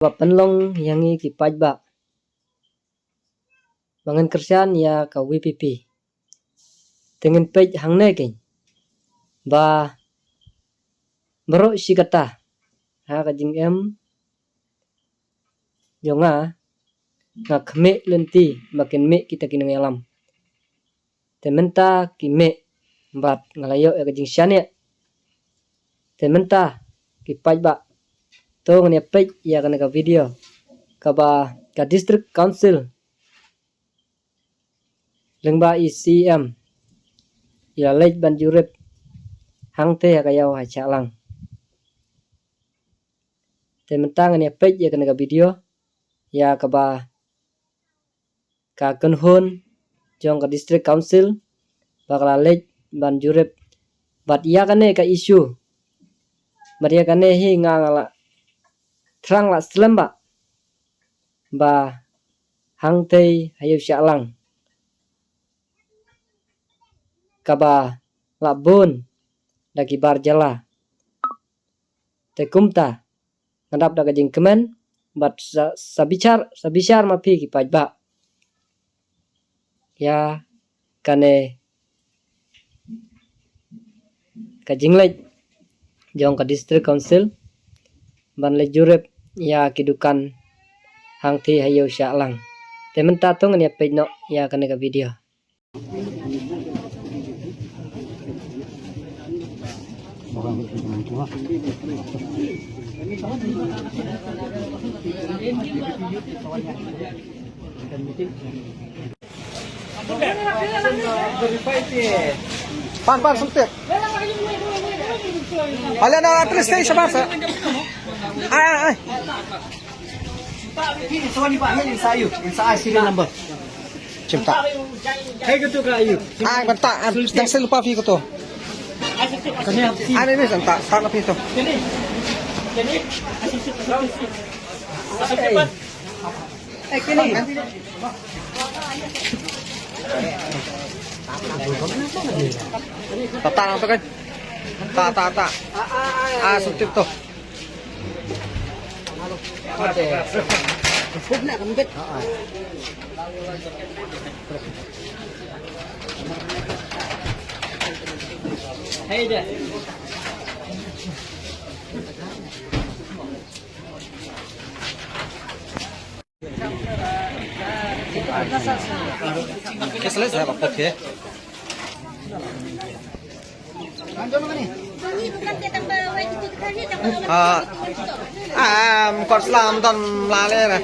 Penlong yang ki pajba mangan kerjaan ya ka WPP dengan pej hang neking ba bero si kata ha ka jing em jonga nga khme lenti makin me kita kinang alam tementa ki me bat ngalayo ka jing syane tementa ki pajba to ngene pej ya kana ka video ka ba ka district council lengba ICM ya lej ban jurep hang te ka yaw ha chalang te mentang ne pej ya kana ka video ya ka ba ka kenhun jong ka district council bakala lej ban jurep bat ya kane ka isu maria kane hi ngala trang la slemba ba hang te hayo chalang kaba labun daki barjala te kumta ngadap daga jing kemen bat sabichar mapi ki pajba ya kane ka jinglej jong ka district council ban le jurep ya kidukan hang thi hayo syalang temen tatung ne pejno ya kane ka video Pan sempit. Kalian ada tulis stay sa basa. Ay. Sorry Pak, ini sayu. Sa serial number. Cipta. hai gitu ka ayu Ay, banta. Yang saya lupa fi ko to. Ano ini santa? Tak napi to. Kini. Tata lang to kan. Ta. Sempit to. Food na kambit hey deh Selesai Pak. Oke. Kod selam ton lale na.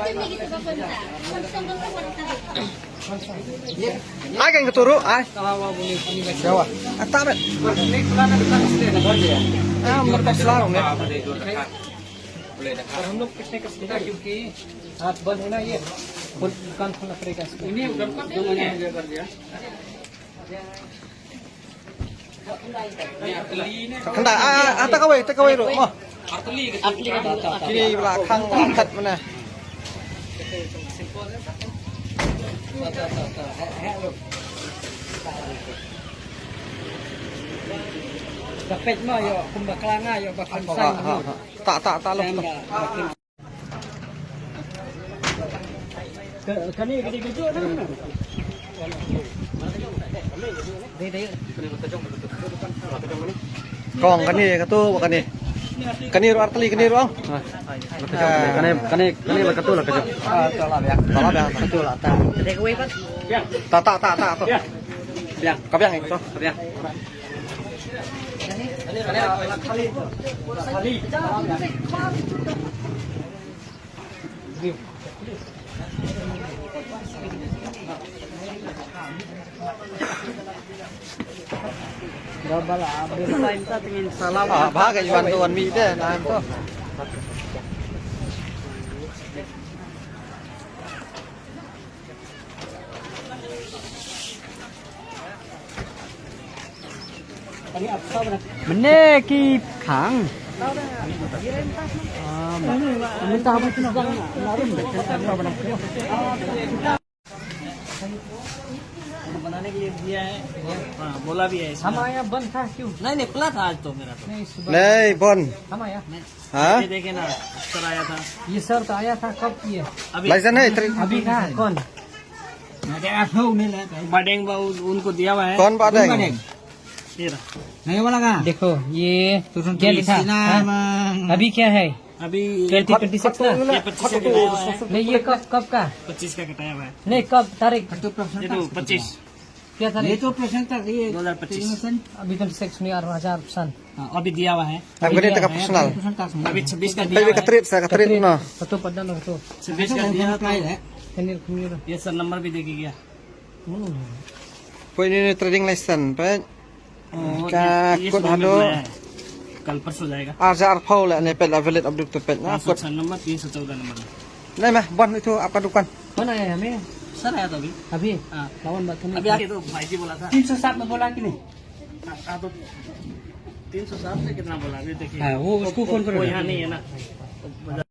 Ay kan keturu ay. Jawa. Ata bet. Kod selam ne. हम लोग कितने का सीधा क्योंकि हाथ बंद होना ये दुकान खोलना पड़ेगा ini udah जो मैंने कर दिया Kenda ata kawai ro mo. Kini belakang angkat mana. Dapat mo yo kung bakla nga yo bakal sang. Tak loh. Kani gede-gede na. Kong kani katu kani. Kani ro arteli kani ro. Kani la katu la kaju. Tolak ya. Betul lah ta. Take away kan? Ya. Ta to. Ya. Kabiang itu. Ya. Gabala, abis time ta tingin salam. Bahagia bantuan mi deh, nah itu. Mene ki khang. Minta apa tu? बनाने के लिए दिया है, हाँ बोला भी है इसमें। हमारे यहाँ बंद था क्यों? नहीं खुला था आज तो मेरा तो। नहीं सुबह नहीं बन हमारे यहाँ हाँ ये देखे ना, सर आया था ये सर तो आया था कब किए? अभी। लाइसेंस है इतनी अभी कहाँ कौन? बाडेंग बा उनको दिया हुआ है। कौन बात है ये रहा। नहीं वाला कहाँ? देखो ये क्या लिखा? हाँ? अभी क्या है? अभी 2026 ना? ये 25 का कटाया हुआ है। नहीं ये कब का? 25 का कटाया हुआ है। नहीं कब तारीख? ये तो 25 क्या तारीख? ये तो 2025। अभी 26 में 2000 अभी दिया हुआ है। Aku ni tengah personal. अभी 26 का Tapi दिया हुआ है। saya katrit no. Betul pada lo tu. 26 का दिया तो Ini ये सर नंबर भी देके गया। Poin ini trading license, Pak. और Ka ये kod सुबह में hado. बुलाया है। कल परसों जाएगा। Arja arfau lah ni pet valid abdul tepet. Nah, kod. 506 नंबर 314 number. Nah, mah bon itu apa dukan? mana ya hame? Sir आया तो अभी। अभी हाँ। lawan बात नहीं। अभी आके तो भाई जी बोला था। 307 में बोला कि नहीं? हाँ तो 307 से कितना बोला? ये देखिए। हाँ, वो उसको फोन करो वो ना। यहाँ नहीं है ना।